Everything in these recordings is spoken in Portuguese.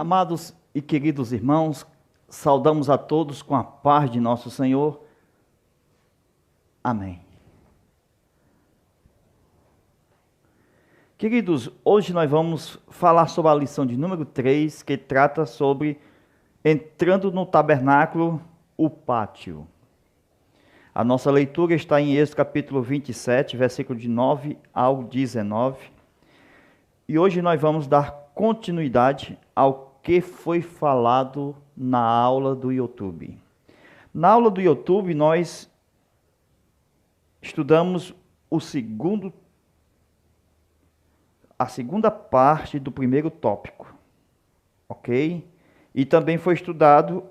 Amados e queridos irmãos, saudamos a todos com a paz de nosso Senhor. Amém. Queridos, hoje nós vamos falar sobre a lição de número 3, que trata sobre entrando no tabernáculo, o pátio. A nossa leitura está em Êxodo capítulo 27, versículo de 9 ao 19. E hoje nós vamos dar continuidade ao que foi falado na aula do YouTube. Na aula do YouTube nós estudamos a segunda parte do primeiro tópico, ok? E também foi estudado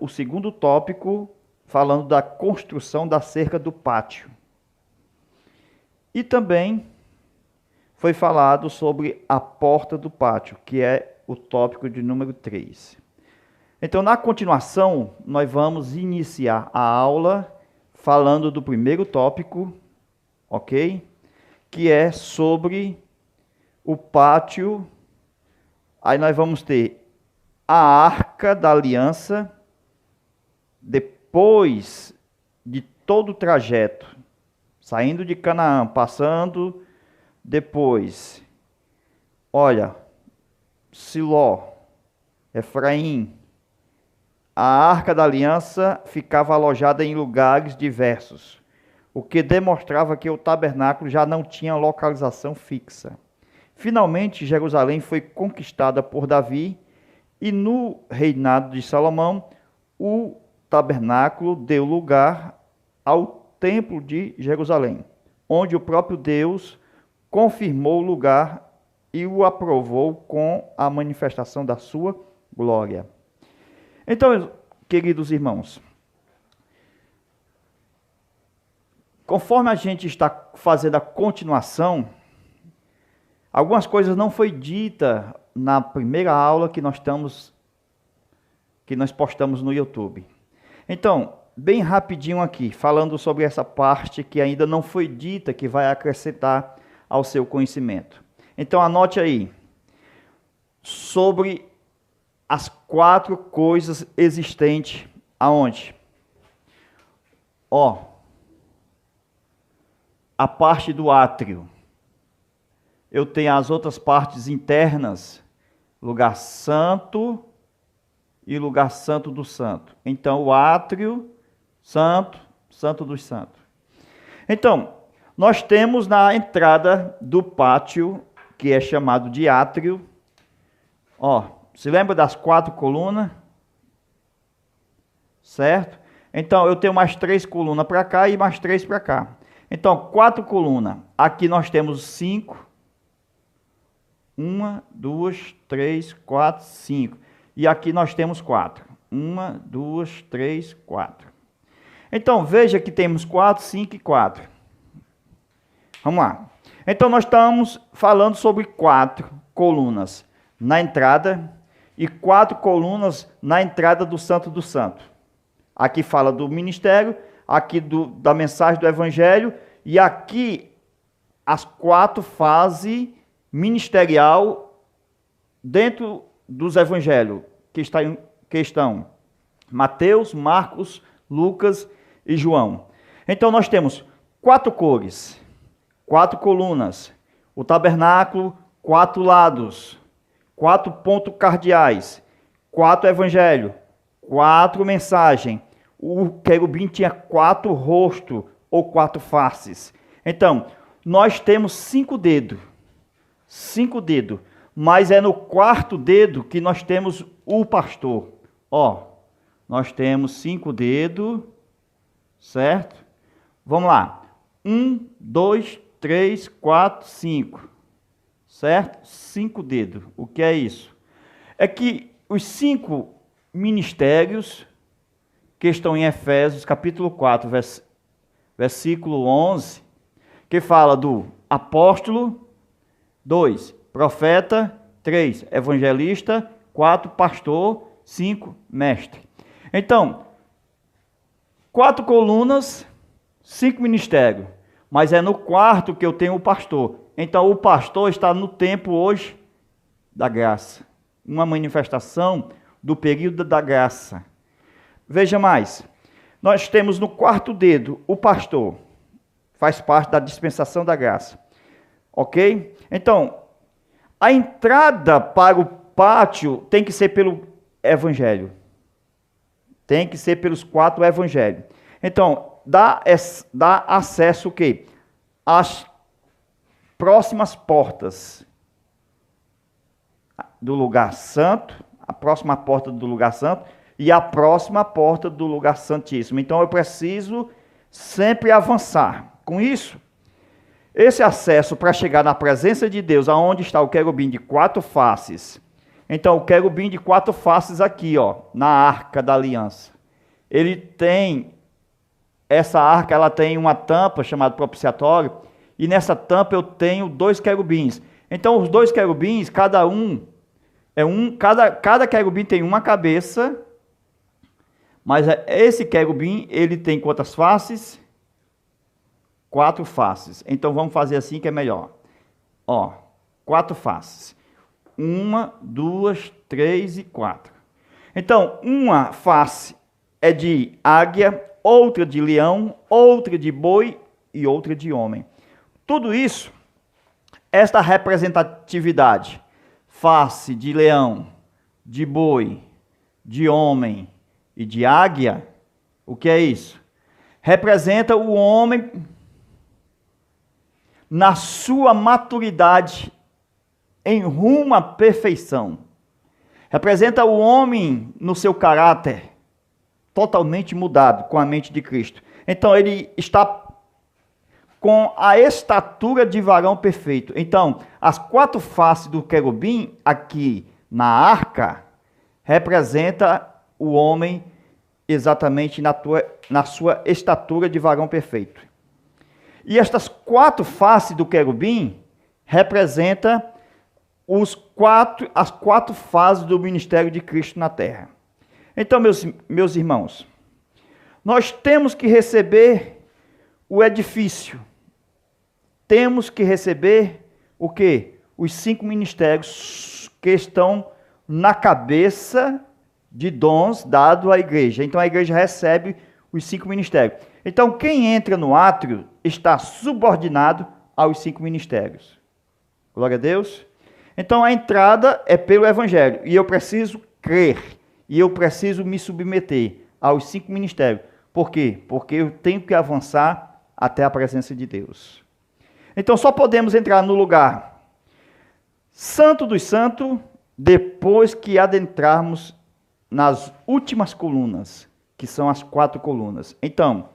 o segundo tópico, falando da construção da cerca do pátio. E também foi falado sobre a porta do pátio, que é o tópico de número 3. Então, na continuação, nós vamos iniciar a aula falando do primeiro tópico, ok? Que é sobre o pátio. Aí nós vamos ter a Arca da Aliança, depois de todo o trajeto, saindo de Canaã, passando depois, olha, Siló, Efraim, a Arca da Aliança ficava alojada em lugares diversos, o que demonstrava que o tabernáculo já não tinha localização fixa. Finalmente, Jerusalém foi conquistada por Davi e no reinado de Salomão, o tabernáculo deu lugar ao templo de Jerusalém, onde o próprio Deus confirmou o lugar e o aprovou com a manifestação da sua glória. Então, queridos irmãos, conforme a gente está fazendo a continuação, algumas coisas não foi dita na primeira aula que nós postamos no YouTube. Então, bem rapidinho aqui, falando sobre essa parte que ainda não foi dita, que vai acrescentar ao seu conhecimento. Então, anote aí, sobre as 4 coisas existentes aonde? A parte do átrio. Eu tenho as outras partes internas, lugar santo e lugar santo do santo. Então, o átrio, santo, santo dos santos. Então, nós temos na entrada do pátio, que é chamado de átrio, se lembra das 4 colunas? Certo? Então, eu tenho mais 3 colunas para cá e mais 3 para cá. Então, 4 colunas. Aqui nós temos 5. 1, 2, 3, 4, 5. E aqui nós temos 4. 1, 2, 3, 4. Então, veja que temos 4, 5 e 4. Vamos lá. Então, nós estamos falando sobre 4 colunas na entrada e 4 colunas na entrada do Santo do Santo. Aqui fala do ministério, aqui da mensagem do Evangelho e aqui as 4 fases ministerial dentro dos Evangelhos, que estão Mateus, Marcos, Lucas e João. Então, nós temos 4 cores, 4 colunas, o tabernáculo, 4 lados, 4 pontos cardeais, 4 evangelhos, 4 mensagens. O querubim tinha 4 rostos ou 4 faces. Então, nós temos 5 dedos. 5 dedos. Mas é no 4º dedo que nós temos o pastor. Nós temos 5 dedos, certo? Vamos lá. 1, 2, 3, 4, 5. Certo? 5 dedos. O que é isso? É que os 5 ministérios que estão em Efésios, capítulo 4, versículo 11, que fala do apóstolo, 2, profeta, 3, evangelista, 4, pastor, 5, mestre. Então, 4 colunas, 5 ministérios. Mas é no 4º que eu tenho o pastor. Então, o pastor está no templo hoje da graça. Uma manifestação do período da graça. Veja mais. Nós temos no quarto dedo o pastor. Faz parte da dispensação da graça. Ok? Então, a entrada para o pátio tem que ser pelo evangelho. Tem que ser pelos 4 evangelhos. Então, dá acesso o quê? Às próximas portas do lugar santo, a próxima porta do lugar santo e a próxima porta do lugar santíssimo. Então, eu preciso sempre avançar. Com isso, esse acesso para chegar na presença de Deus, aonde está o querubim de 4 faces. Então, o querubim de 4 faces aqui, ó, na arca da aliança. Ele tem, essa arca, ela tem uma tampa chamada propiciatório, e nessa tampa eu tenho 2 querubins. Então, os 2 querubins, cada querubim tem uma cabeça, mas esse querubim, ele tem quantas faces? 4 faces. Então, vamos fazer assim que é melhor. Ó, 4 faces. 1, 2, 3 e 4. Então, uma face é de águia, outra de leão, outra de boi e outra de homem. Tudo isso, esta representatividade, face de leão, de boi, de homem e de águia, o que é isso? Representa o homem na sua maturidade em rumo à perfeição. Representa o homem no seu caráter totalmente mudado com a mente de Cristo. Então ele está com a estatura de varão perfeito. Então, as 4 faces do querubim aqui na arca representa o homem exatamente na sua estatura de varão perfeito. E estas 4 faces do querubim representa as 4 fases do ministério de Cristo na terra. Então, meus irmãos, nós temos que receber o edifício. Temos que receber o quê? Os 5 ministérios que estão na cabeça de dons dado à igreja. Então, a igreja recebe os 5 ministérios. Então, quem entra no átrio está subordinado aos 5 ministérios. Glória a Deus. Então, a entrada é pelo evangelho. E eu preciso crer. E eu preciso me submeter aos 5 ministérios. Por quê? Porque eu tenho que avançar até a presença de Deus. Então, só podemos entrar no lugar santo dos santos depois que adentrarmos nas últimas colunas, que são as 4 colunas. Então,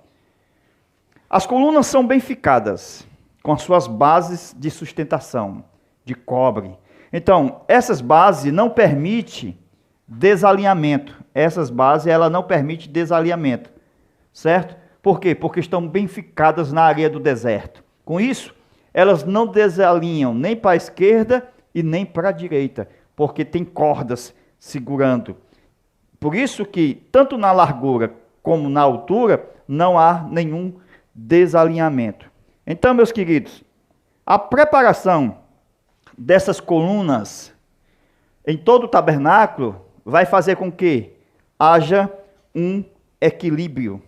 as colunas são bem ficadas, com as suas bases de sustentação, de cobre. Então, essas bases não permitem desalinhamento. Essas bases, ela não permite desalinhamento. Certo? Por quê? Porque estão bem ficadas na areia do deserto. Com isso, elas não desalinham nem para a esquerda e nem para a direita, porque tem cordas segurando. Por isso que, tanto na largura como na altura, não há nenhum desalinhamento. Então, meus queridos, a preparação dessas colunas em todo o tabernáculo vai fazer com que haja um equilíbrio.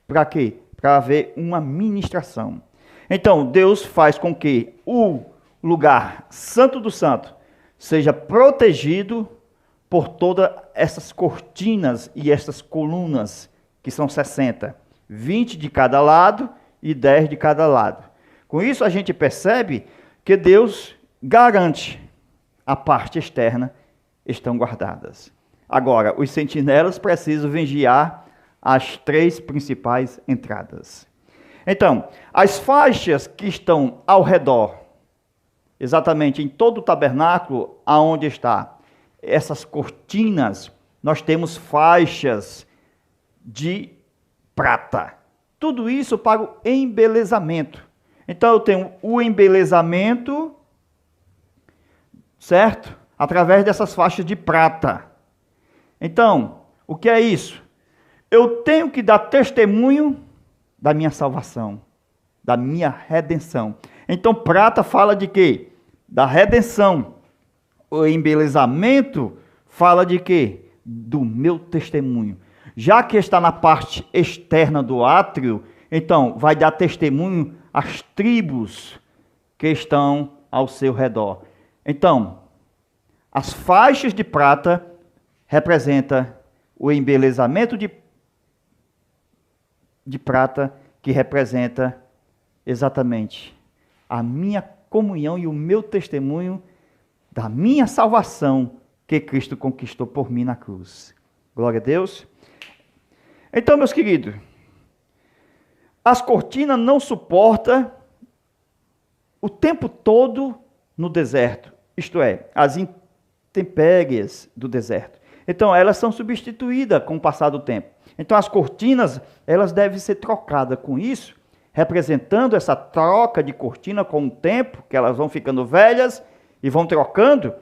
Para quê? Para haver uma ministração. Então, Deus faz com que o lugar santo do santo seja protegido por todas essas cortinas e essas colunas, que são 60. 20 de cada lado e 10 de cada lado. Com isso, a gente percebe que Deus garante a parte externa estão guardadas. Agora, os sentinelas precisam vigiar as 3 principais entradas. Então, as faixas que estão ao redor, exatamente em todo o tabernáculo, aonde está essas cortinas, nós temos faixas de prata. Tudo isso para o embelezamento. Então, eu tenho o embelezamento, certo? Através dessas faixas de prata. Então, o que é isso? Eu tenho que dar testemunho da minha salvação, da minha redenção. Então, prata fala de quê? Da redenção. o embelezamento fala de quê? Do meu testemunho. Já que está na parte externa do átrio, então vai dar testemunho às tribos que estão ao seu redor. Então, as faixas de prata representam o embelezamento de prata, que representa exatamente a minha comunhão e o meu testemunho da minha salvação que Cristo conquistou por mim na cruz. Glória a Deus. Então, meus queridos, as cortinas não suportam o tempo todo no deserto, isto é, as intempéries do deserto. Então, elas são substituídas com o passar do tempo. Então, as cortinas, elas devem ser trocadas com isso, representando essa troca de cortina com o tempo, que elas vão ficando velhas e vão trocando,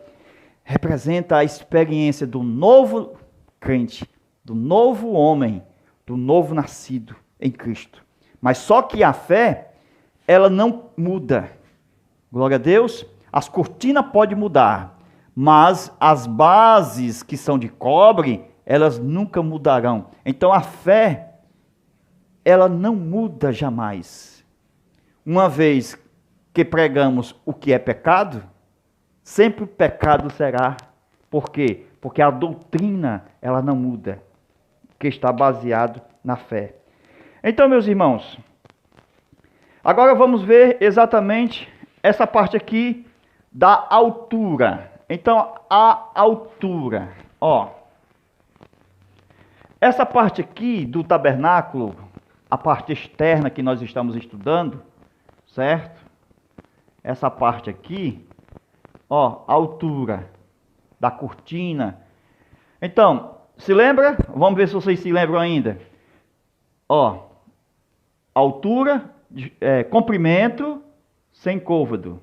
representa a experiência do novo crente, do novo homem, do novo nascido em Cristo. Mas só que a fé, ela não muda. Glória a Deus. As cortinas podem mudar, mas as bases que são de cobre, elas nunca mudarão. Então a fé, ela não muda jamais. Uma vez que pregamos o que é pecado, sempre o pecado será. Por quê? Porque a doutrina, ela não muda, que está baseado na fé. Então, meus irmãos, agora vamos ver exatamente essa parte aqui da altura. Então, a altura, ó. Essa parte aqui do tabernáculo, a parte externa que nós estamos estudando, certo? Essa parte aqui, ó, a altura da cortina. Então, se lembra? Vamos ver se vocês se lembram ainda. Ó, altura, comprimento, sem côvado.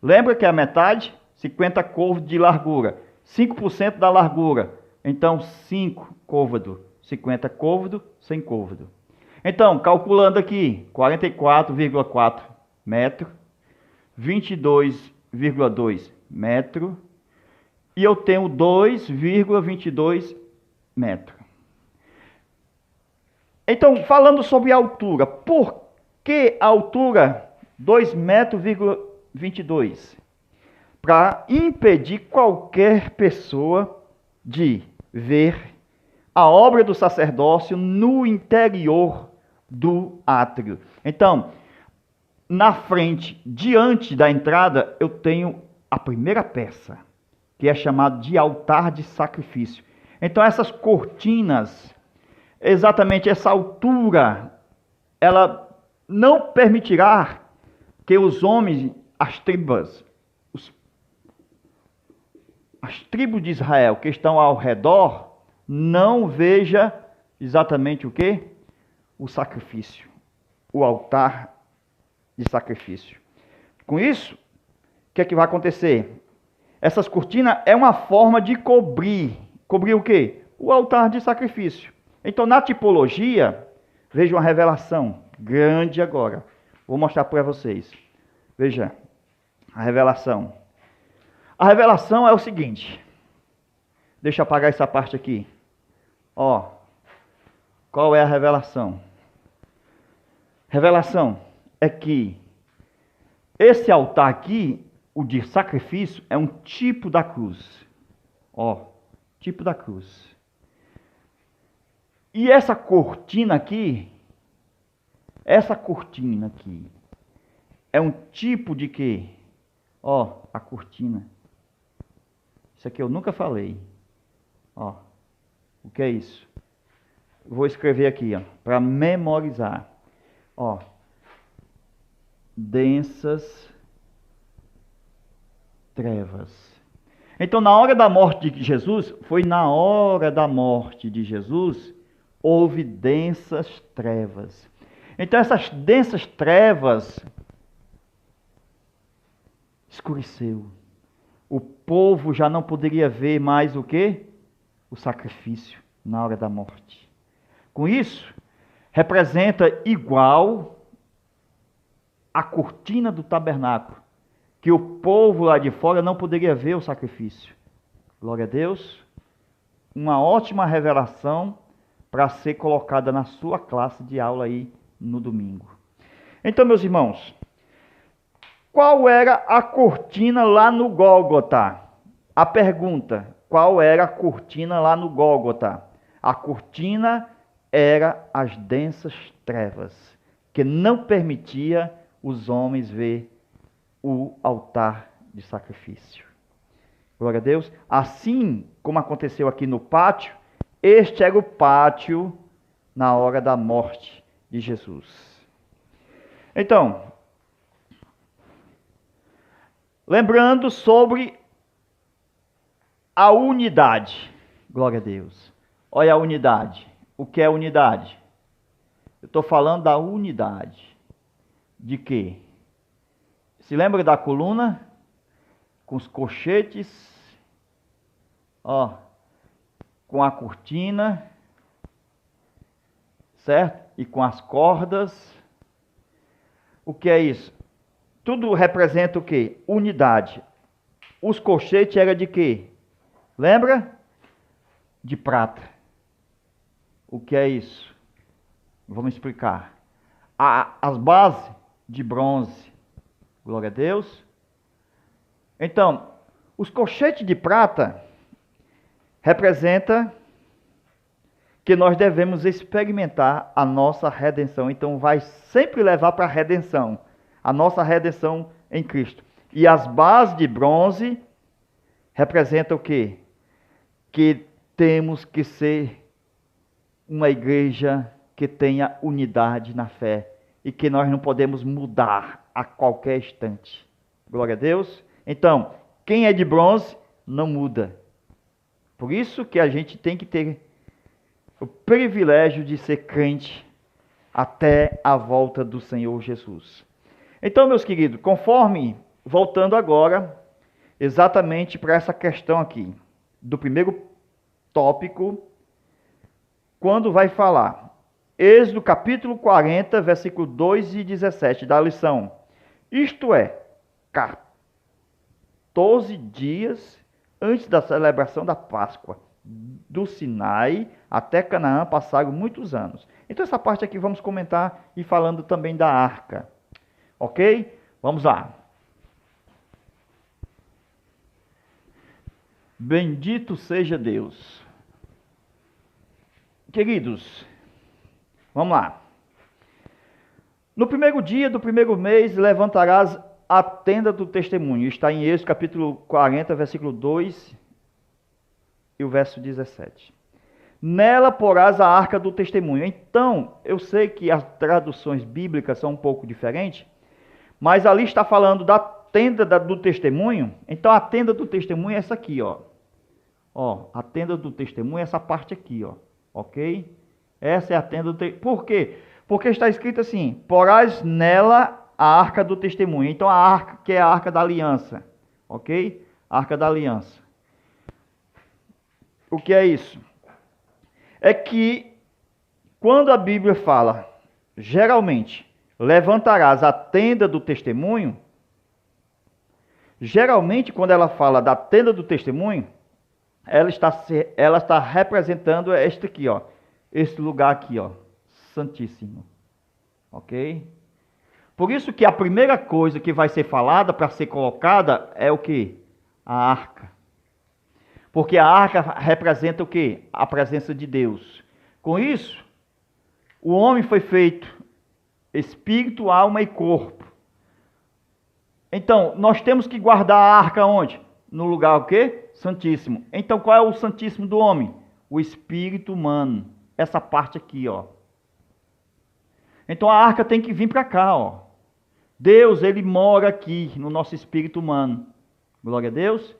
Lembra que é a metade? 50 côvados de largura. 5% da largura. Então, 5 côvados. 50 côvados, sem côvado. Então, calculando aqui, 44,4 metros, 22,2 metros, e eu tenho 2,22 metros. Então, falando sobre a altura, por que a altura 2,22 metros? Para impedir qualquer pessoa de ver a obra do sacerdócio no interior do átrio. Então, na frente, diante da entrada, eu tenho a primeira peça, que é chamada de altar de sacrifício. Então, essas cortinas, exatamente essa altura, ela não permitirá que os homens, as tribos de Israel que estão ao redor, não veja exatamente o que? O sacrifício, o altar de sacrifício. Com isso, o que é que vai acontecer? Essas cortinas é uma forma de cobrir o quê? O altar de sacrifício. Então, na tipologia, veja uma revelação grande agora. Vou mostrar para vocês. Veja a revelação. A revelação é o seguinte. Deixa eu apagar essa parte aqui. Ó, qual é a revelação? Revelação é que esse altar aqui, o de sacrifício, é um tipo da cruz. Ó, tipo da cruz. E essa cortina aqui é um tipo de quê? Ó, a cortina. Isso aqui eu nunca falei. Ó, o que é isso? Vou escrever aqui, ó, para memorizar. Ó, densas trevas. Então, na hora da morte de Jesus, foi na hora da morte de Jesus, houve densas trevas. Então, essas densas trevas escureceu. O povo já não poderia ver mais o quê? O sacrifício na hora da morte. Com isso, representa igual a cortina do tabernáculo, que o povo lá de fora não poderia ver o sacrifício. Glória a Deus. Uma ótima revelação para ser colocada na sua classe de aula aí no domingo. Então, meus irmãos, qual era a cortina lá no Gólgota? A pergunta, qual era a cortina lá no Gólgota? A cortina era as densas trevas, que não permitia os homens ver o altar de sacrifício. Glória a Deus. Assim como aconteceu aqui no pátio, este era o pátio na hora da morte de Jesus. Então, lembrando sobre a unidade. Glória a Deus. Olha a unidade. O que é unidade? Eu estou falando da unidade. De quê? Se lembra da coluna? Com os colchetes. Ó. Com a cortina. Certo? E com as cordas. O que é isso? Tudo representa o quê? Unidade. Os colchetes eram de quê? Lembra? De prata. O que é isso? Vamos explicar. As bases de bronze. Glória a Deus. Então, os colchetes de prata representa que nós devemos experimentar a nossa redenção. Então, vai sempre levar para a redenção. A nossa redenção em Cristo. E as bases de bronze representam o quê? Que temos que ser uma igreja que tenha unidade na fé e que nós não podemos mudar a qualquer instante. Glória a Deus. Então, quem é de bronze não muda. Por isso que a gente tem que ter o privilégio de ser crente até a volta do Senhor Jesus. Então, meus queridos, voltando agora exatamente para essa questão aqui, do primeiro tópico, quando vai falar, Êxodo capítulo 40, versículo 2 e 17 da lição. Isto é, 14 dias antes da celebração da Páscoa, do Sinai até Canaã passaram muitos anos. Então essa parte aqui vamos comentar e falando também da arca. Ok? Vamos lá. Bendito seja Deus. Queridos, vamos lá. No primeiro dia do primeiro mês levantarás a tenda do testemunho. Está em Êxodo capítulo 40, versículo 2 e o verso 17. Nela porás a arca do testemunho. Então, eu sei que as traduções bíblicas são um pouco diferentes, mas ali está falando da tenda do testemunho. Então, a tenda do testemunho é essa aqui, ó. Ó, a tenda do testemunho é essa parte aqui, ó. Ok? Essa é a tenda do testemunho. Por quê? Porque está escrito assim, porás nela a arca do testemunho. Então, a arca, que é a arca da aliança. Ok? A arca da aliança. O que é isso? É que, quando a Bíblia fala, geralmente, levantarás a tenda do testemunho, geralmente, quando ela fala da tenda do testemunho, ela está representando este aqui, ó. Este lugar aqui, ó. Santíssimo. Ok? Por isso que a primeira coisa que vai ser falada, para ser colocada, é o quê? A arca. Porque a arca representa o quê? A presença de Deus. Com isso, o homem foi feito espírito, alma e corpo. Então, nós temos que guardar a arca onde? No lugar o quê? Santíssimo. Então, qual é o santíssimo do homem? O espírito humano. Essa parte aqui, ó. Então, a arca tem que vir para cá, ó. Deus, ele mora aqui no nosso espírito humano. Glória a Deus.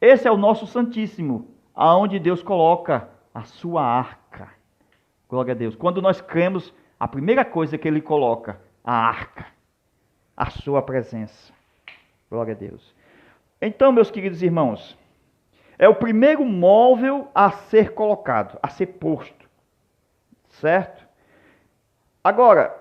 Esse é o nosso santíssimo, aonde Deus coloca a sua arca. Glória a Deus. Quando nós cremos, a primeira coisa que ele coloca, a arca, a sua presença. Glória a Deus. Então, meus queridos irmãos, é o primeiro móvel a ser colocado, a ser posto. Certo? Agora,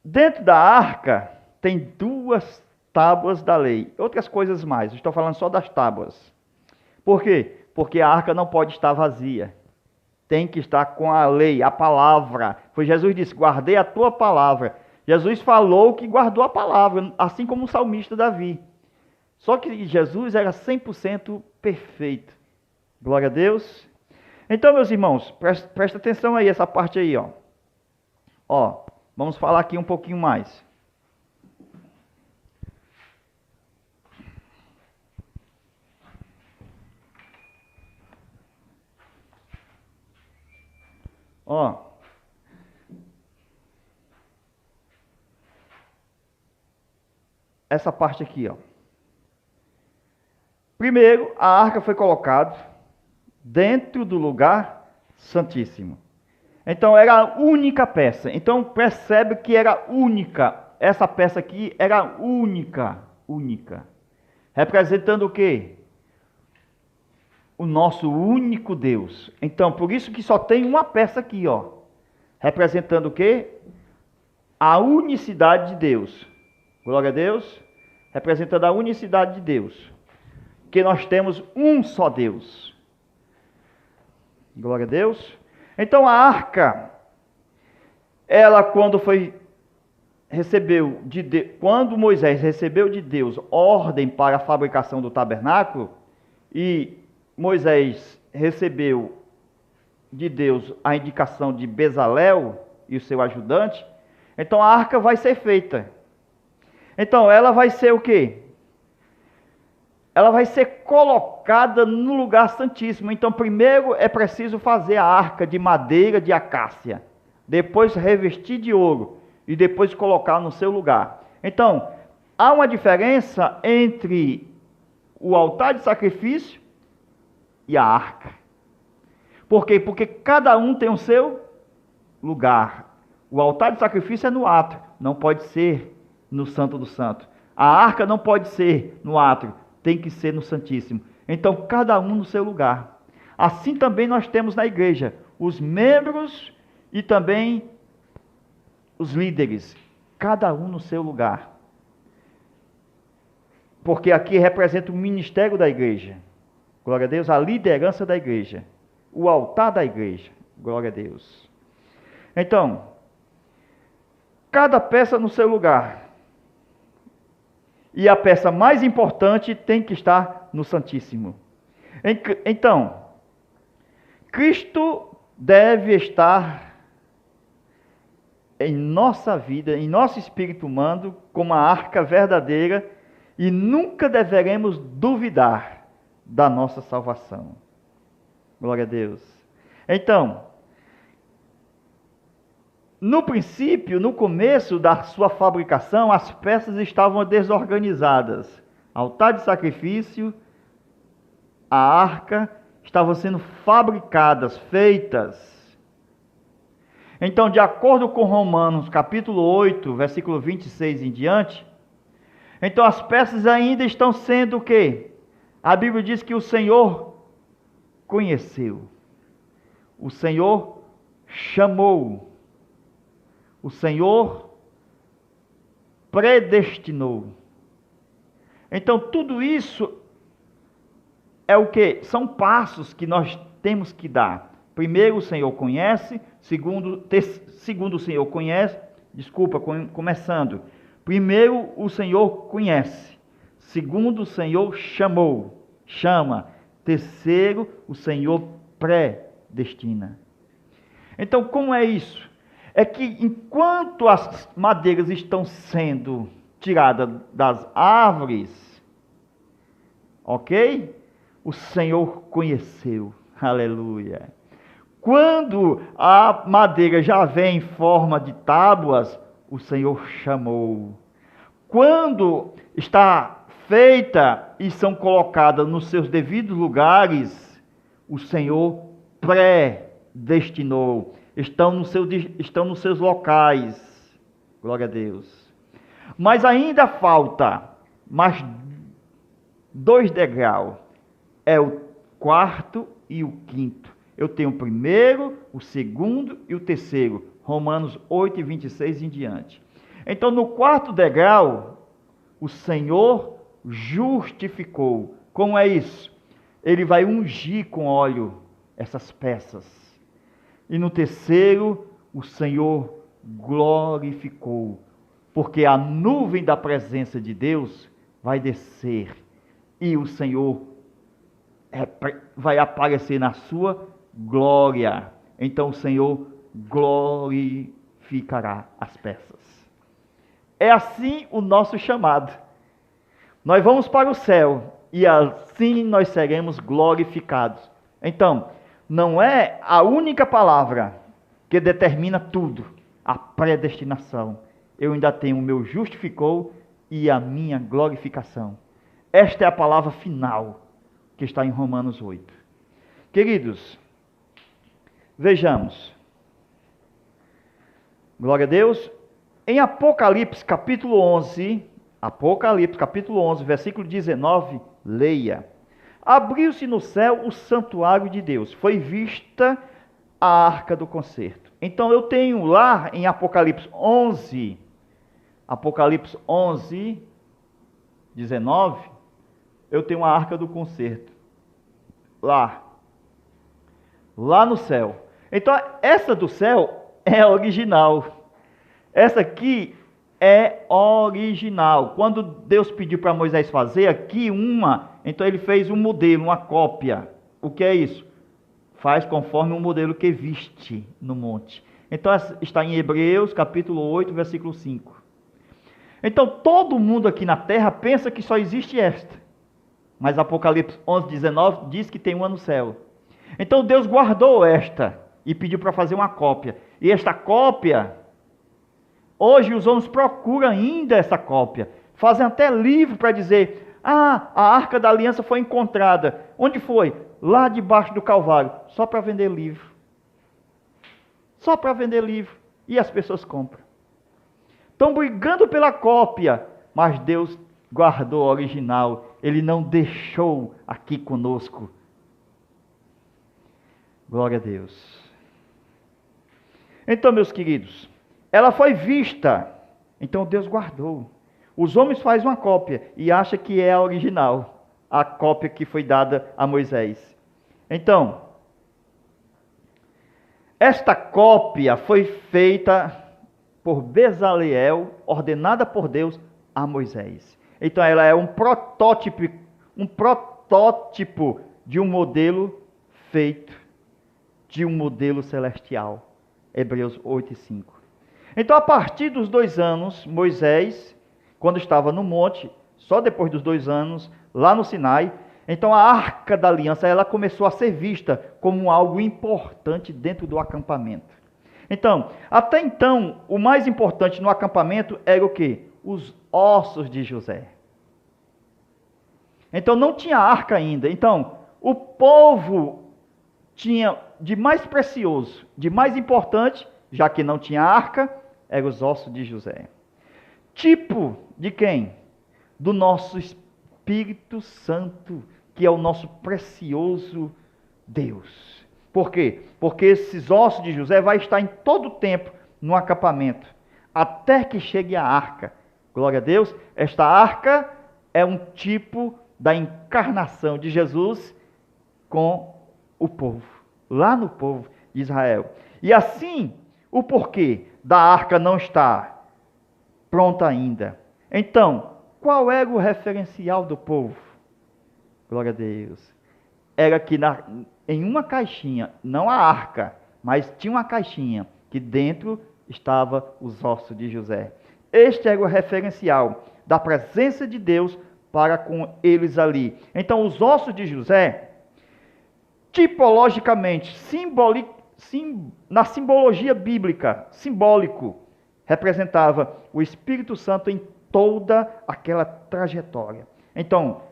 dentro da arca tem duas tábuas da lei. Outras coisas mais, estou falando só das tábuas. Por quê? Porque a arca não pode estar vazia. Tem que estar com a lei, a palavra. Foi Jesus disse, guardei a tua palavra. Jesus falou que guardou a palavra, assim como o salmista Davi. Só que Jesus era 100% perfeito. Glória a Deus. Então, meus irmãos, presta atenção aí, essa parte aí, ó. Ó, vamos falar aqui um pouquinho mais. Ó. Essa parte aqui, ó. Primeiro, a arca foi colocada dentro do lugar santíssimo. Então, era a única peça. Então, percebe que era única. Essa peça aqui era única. Representando o quê? O nosso único Deus. Então, por isso que só tem uma peça aqui, ó. Representando o quê? A unicidade de Deus. Glória a Deus. Representando a unicidade de Deus. Que nós temos um só Deus. Glória a Deus. Então a arca, ela quando quando Moisés recebeu de Deus ordem para a fabricação do tabernáculo, e Moisés recebeu de Deus a indicação de Bezalel e o seu ajudante, então a arca vai ser feita. Então ela vai ser o quê? Ela vai ser colocada no lugar santíssimo. Então, primeiro é preciso fazer a arca de madeira de acácia, depois revestir de ouro e depois colocar no seu lugar. Então, há uma diferença entre o altar de sacrifício e a arca. Por quê? Porque cada um tem o seu lugar. O altar de sacrifício é no átrio, não pode ser no Santo do Santo. A arca não pode ser no átrio, tem que ser no Santíssimo. Então, cada um no seu lugar. Assim também nós temos na igreja os membros e também os líderes, cada um no seu lugar. Porque aqui representa o ministério da igreja. Glória a Deus, a liderança da igreja, o altar da igreja. Glória a Deus. Então, cada peça no seu lugar. E a peça mais importante tem que estar no Santíssimo. Então, Cristo deve estar em nossa vida, em nosso espírito humano, como a arca verdadeira, e nunca deveremos duvidar da nossa salvação. Glória a Deus. Então, no princípio, no começo da sua fabricação, as peças estavam desorganizadas. Altar de sacrifício, a arca, estavam sendo fabricadas, feitas. Então, de acordo com Romanos, capítulo 8, versículo 26 em diante, então as peças ainda estão sendo o quê? A Bíblia diz que o Senhor conheceu, o Senhor chamou, o Senhor predestinou. Então tudo isso é o que? São passos que nós temos que dar. Primeiro o Senhor conhece, segundo o Senhor conhece, começando. Primeiro o Senhor conhece, segundo o Senhor chama, terceiro o Senhor predestina. Então como é isso? É que enquanto as madeiras estão sendo tiradas das árvores, ok? O Senhor conheceu, aleluia. Quando a madeira já vem em forma de tábuas, o Senhor chamou. Quando está feita e são colocadas nos seus devidos lugares, o Senhor predestinou. Estão nos seus locais. Glória a Deus. Mas ainda falta mais 2 degraus. É o quarto e o quinto. Eu tenho o primeiro, o segundo e o terceiro. Romanos 8, 26 em diante. Então, no quarto degrau, o Senhor justificou. Como é isso? Ele vai ungir com óleo essas peças. E no terceiro, o Senhor glorificou, porque a nuvem da presença de Deus vai descer e o Senhor vai aparecer na sua glória. Então o Senhor glorificará as peças. É assim o nosso chamado. Nós vamos para o céu e assim nós seremos glorificados. Então, não é a única palavra que determina tudo, a predestinação. Eu ainda tenho o meu justificou e a minha glorificação. Esta é a palavra final que está em Romanos 8. Queridos, vejamos. Glória a Deus. Em Apocalipse capítulo 11, versículo 19, leia. Abriu-se no céu o santuário de Deus. Foi vista a arca do concerto. Então eu tenho lá em Apocalipse 11, 19, eu tenho a arca do concerto. Lá no céu. Então essa do céu é original. Essa aqui é original. Quando Deus pediu para Moisés fazer aqui então ele fez um modelo, uma cópia. O que é isso? Faz conforme o modelo que viste no monte. Então está em Hebreus capítulo 8, versículo 5. Então todo mundo aqui na terra pensa que só existe esta. Mas Apocalipse 11, 19 diz que tem uma no céu. Então Deus guardou esta e pediu para fazer uma cópia. E esta cópia, hoje os homens procuram ainda essa cópia. Fazem até livro para dizer, a Arca da Aliança foi encontrada. Onde foi? Lá debaixo do Calvário. Só para vender livro. Só para vender livro. E as pessoas compram. Estão brigando pela cópia, mas Deus guardou o original. Ele não deixou aqui conosco. Glória a Deus. Então, meus queridos, ela foi vista, então Deus guardou. Os homens fazem uma cópia e acham que é a original, a cópia que foi dada a Moisés. Então, esta cópia foi feita por Bezaleel, ordenada por Deus a Moisés. Então ela é um protótipo de um modelo feito, de um modelo celestial. Hebreus 8:5. Então, a partir dos 2 anos, Moisés, quando estava no monte, só depois dos 2 anos, lá no Sinai, então a Arca da Aliança, ela começou a ser vista como algo importante dentro do acampamento. Então, até então, o mais importante no acampamento era o quê? Os ossos de José. Então, não tinha arca ainda. Então, o povo tinha de mais precioso, de mais importante, já que não tinha arca, eram os ossos de José. Tipo de quem? Do nosso Espírito Santo, que é o nosso precioso Deus. Por quê? Porque esses ossos de José vai estar em todo o tempo no acampamento, até que chegue a arca. Glória a Deus. Esta arca é um tipo da encarnação de Jesus com o povo, lá no povo de Israel. E assim, o porquê da arca não estar pronta ainda. Então, qual era o referencial do povo? Glória a Deus. Era que em uma caixinha, não a arca, mas tinha uma caixinha, que dentro estava os ossos de José. Este era o referencial da presença de Deus para com eles ali. Então, os ossos de José, tipologicamente, na simbologia bíblica, simbólico, representava o Espírito Santo em toda aquela trajetória. Então,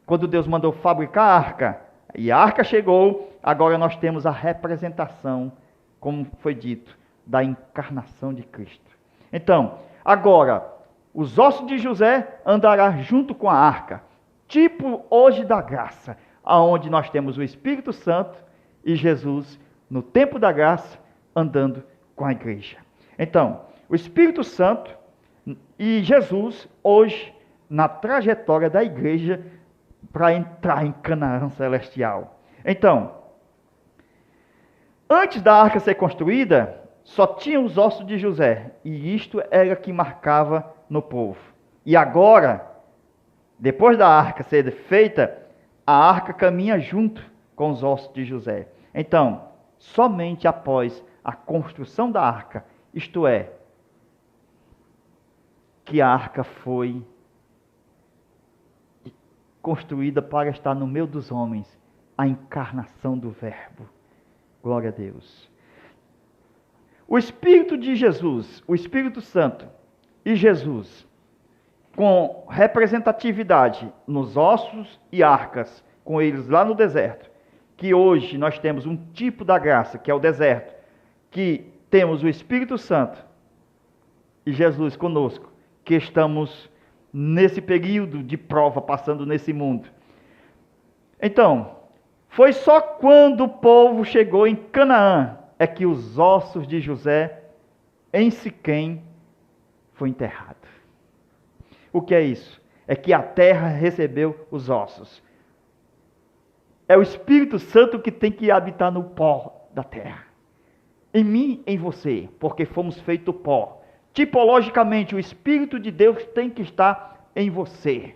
quando Deus mandou fabricar a arca, e a arca chegou, agora nós temos a representação, como foi dito, da encarnação de Cristo. Então, agora, os ossos de José andarão junto com a arca, tipo hoje da graça, aonde nós temos o Espírito Santo e Jesus, no tempo da graça, andando com a igreja. Então, o Espírito Santo e Jesus, hoje, na trajetória da igreja para entrar em Canaã celestial. Então, antes da arca ser construída, só tinha os ossos de José, e isto era que marcava no povo. E agora, depois da arca ser feita, a arca caminha junto com os ossos de José. Então, somente após a construção da arca, isto é, que a arca foi construída para estar no meio dos homens, a encarnação do Verbo. Glória a Deus. O Espírito de Jesus, o Espírito Santo e Jesus, com representatividade nos ossos e arcas, com eles lá no deserto, que hoje nós temos um tipo da graça, que é o deserto, que temos o Espírito Santo e Jesus conosco, que estamos nesse período de prova, passando nesse mundo. Então, foi só quando o povo chegou em Canaã, é que os ossos de José em Siquém foi enterrado. O que é isso? É que a terra recebeu os ossos. É o Espírito Santo que tem que habitar no pó da terra. Em mim, em você, porque fomos feitos pó. Tipologicamente, o Espírito de Deus tem que estar em você.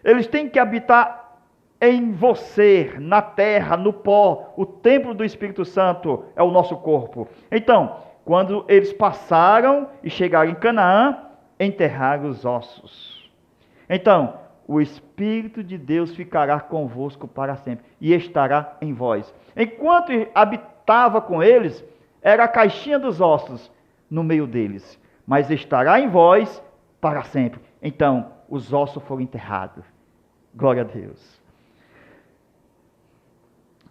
Eles têm que habitar em você, na terra, no pó. O templo do Espírito Santo é o nosso corpo. Então, quando eles passaram e chegaram em Canaã, enterraram os ossos. Então, o Espírito de Deus ficará convosco para sempre e estará em vós. Enquanto habitava com eles, era a caixinha dos ossos no meio deles, mas estará em vós para sempre. Então, os ossos foram enterrados. Glória a Deus.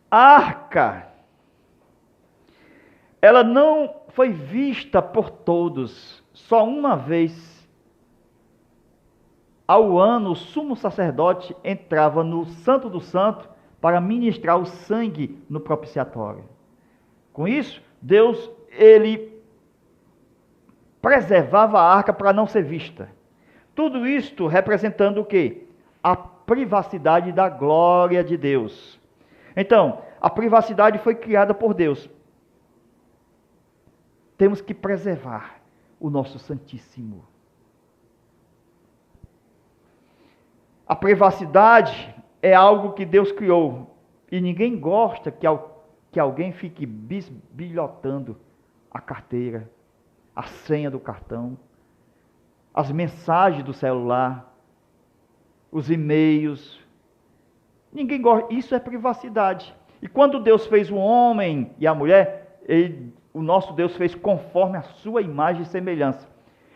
A arca, ela não foi vista por todos. Só uma vez ao ano, o sumo sacerdote entrava no Santo do Santo para ministrar o sangue no propiciatório. Com isso, Deus, ele preservava a arca para não ser vista. Tudo isto representando o quê? A privacidade da glória de Deus. Então, a privacidade foi criada por Deus. Temos que preservar o nosso Santíssimo. A privacidade é algo que Deus criou. E ninguém gosta que alguém fique bisbilhotando a carteira, a senha do cartão, as mensagens do celular, os e-mails. Ninguém gosta. Isso é privacidade. E quando Deus fez o homem e a mulher, o nosso Deus fez conforme a sua imagem e semelhança.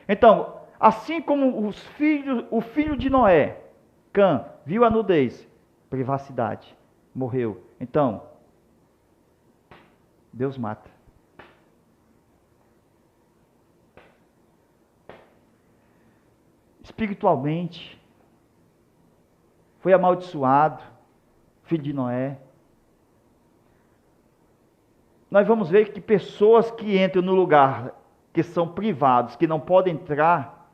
Então, assim como o filho de Noé, Cã, viu a nudez, privacidade, morreu. Então, Deus mata. Espiritualmente, foi amaldiçoado, filho de Noé. Nós vamos ver que pessoas que entram no lugar que são privados, que não podem entrar,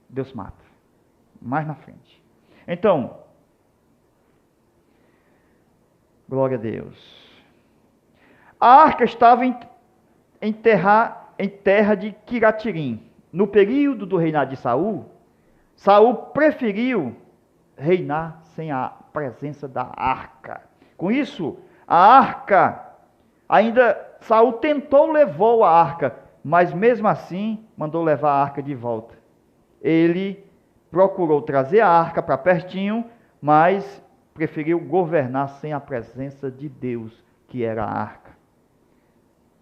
Deus mata. Mais na frente. Então, glória a Deus. A arca estava em terra de Quiratirim. No período do reinado de Saul, Saul preferiu reinar sem a presença da arca. Com isso, a arca, ainda Saul tentou, levou a arca, mas mesmo assim mandou levar a arca de volta. Ele procurou trazer a arca para pertinho, mas preferiu governar sem a presença de Deus, que era a arca.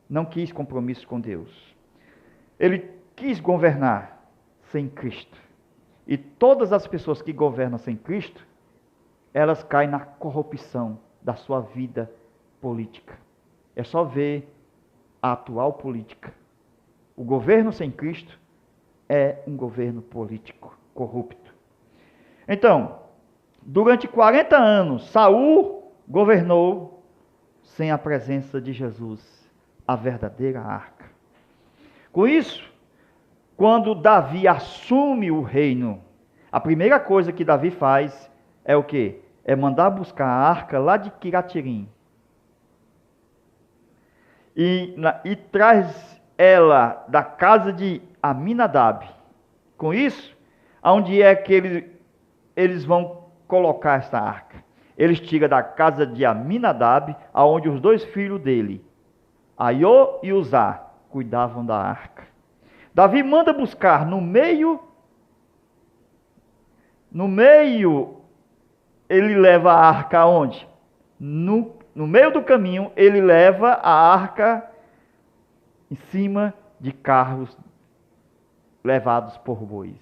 Não quis compromisso com Deus. Ele quis governar sem Cristo. E todas as pessoas que governam sem Cristo, elas caem na corrupção da sua vida política. É só ver a atual política. O governo sem Cristo é um governo político corrupto. Então, durante 40 anos, Saul governou sem a presença de Jesus, a verdadeira arca. Com isso, quando Davi assume o reino, A primeira coisa que Davi faz é o quê? É mandar buscar a arca lá de Quiratirim. E traz ela da casa de Aminadab. Com isso, aonde é que eles vão colocar essa arca? Eles tiram da casa de Aminadab, aonde os dois filhos dele, Aiô e Uzá, cuidavam da arca. Davi manda buscar no meio, ele leva a arca aonde? No meio do caminho, ele leva a arca em cima de carros levados por bois.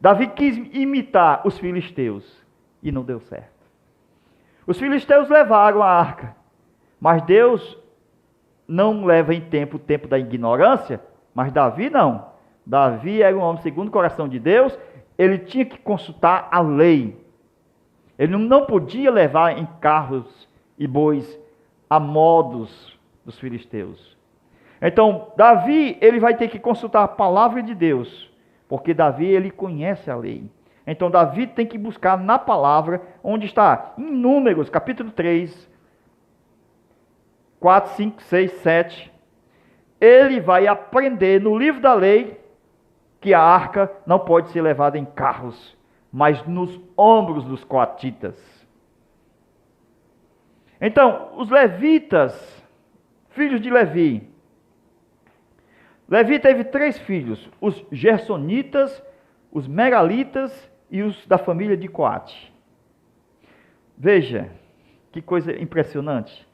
Davi quis imitar os filisteus e não deu certo. Os filisteus levaram a arca, mas Deus não leva em tempo o tempo da ignorância, mas Davi não. Davi era um homem segundo o coração de Deus, ele tinha que consultar a lei. Ele não podia levar em carros e bois a modos dos filisteus. Então, Davi, ele vai ter que consultar a palavra de Deus, porque Davi, ele conhece a lei. Então, Davi tem que buscar na palavra, onde está? Em Números, capítulo 3, 4, 5, 6, 7. Ele vai aprender no livro da lei que a arca não pode ser levada em carros, mas nos ombros dos coatitas. Então, os levitas, filhos de Levi. Levi teve 3 filhos, os gersonitas, os meralitas e os da família de Coate. Veja, que coisa impressionante.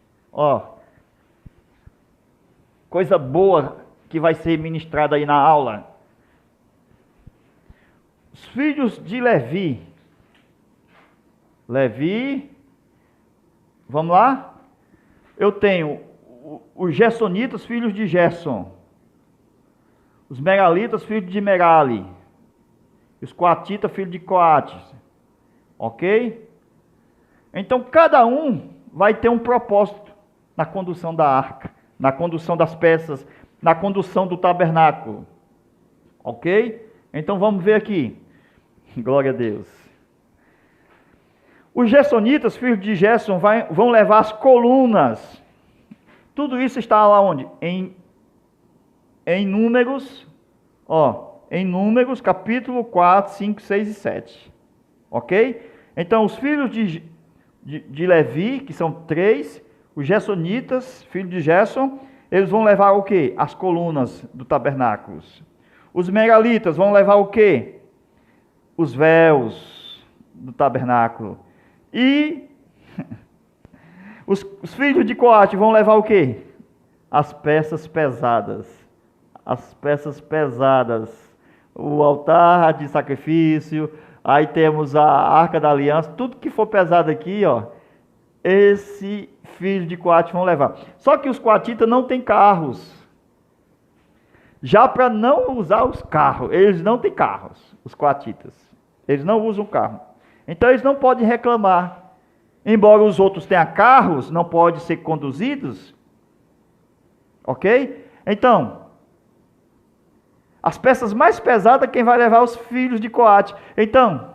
Coisa boa que vai ser ministrada aí na aula. Os filhos de Levi. Vamos lá? Eu tenho os gersonitas, filhos de Gerson. Os meralitas, filhos de Merali. Os coatitas, filhos de Coates. Ok? Então, cada um vai ter um propósito na condução da arca, na condução das peças, na condução do tabernáculo. Ok? Então, vamos ver aqui. Glória a Deus. Os gersonitas, filhos de Gerson, vão levar as colunas. Tudo isso está lá onde? Em Números, em Números, capítulo 4, 5, 6 e 7. Ok? Então, os filhos de Levi, que são 3, os gersonitas, filhos de Gerson, eles vão levar o quê? As colunas do tabernáculo. Os meralitas vão levar o quê? Os véus do tabernáculo. E os filhos de Coate vão levar o quê? As peças pesadas. As peças pesadas. O altar de sacrifício. Aí temos a arca da aliança. Tudo que for pesado aqui, esse filho de Coate vão levar. Só que os coatitas não têm carros. Já para não usar os carros, eles não têm carros, os coatitas. Eles não usam carro. Então eles não podem reclamar. Embora os outros tenham carros, não podem ser conduzidos. Ok? Então, as peças mais pesadas, quem vai levar? Os filhos de Coate. Então,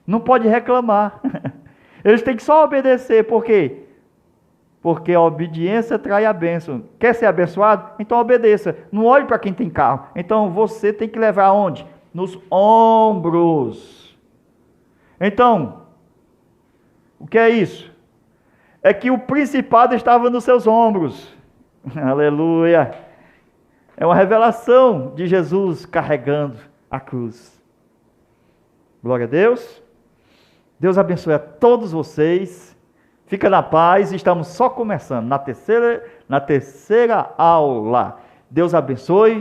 não pode reclamar. Eles têm que só obedecer. Por quê? Porque a obediência trai a bênção. Quer ser abençoado? Então obedeça. Não olhe para quem tem carro. Então você tem que levar aonde? Nos ombros. Então, o que é isso? É que o principado estava nos seus ombros. Aleluia. É uma revelação de Jesus carregando a cruz. Glória a Deus. Deus abençoe a todos vocês. Fica na paz, estamos só começando na terceira aula. Deus abençoe.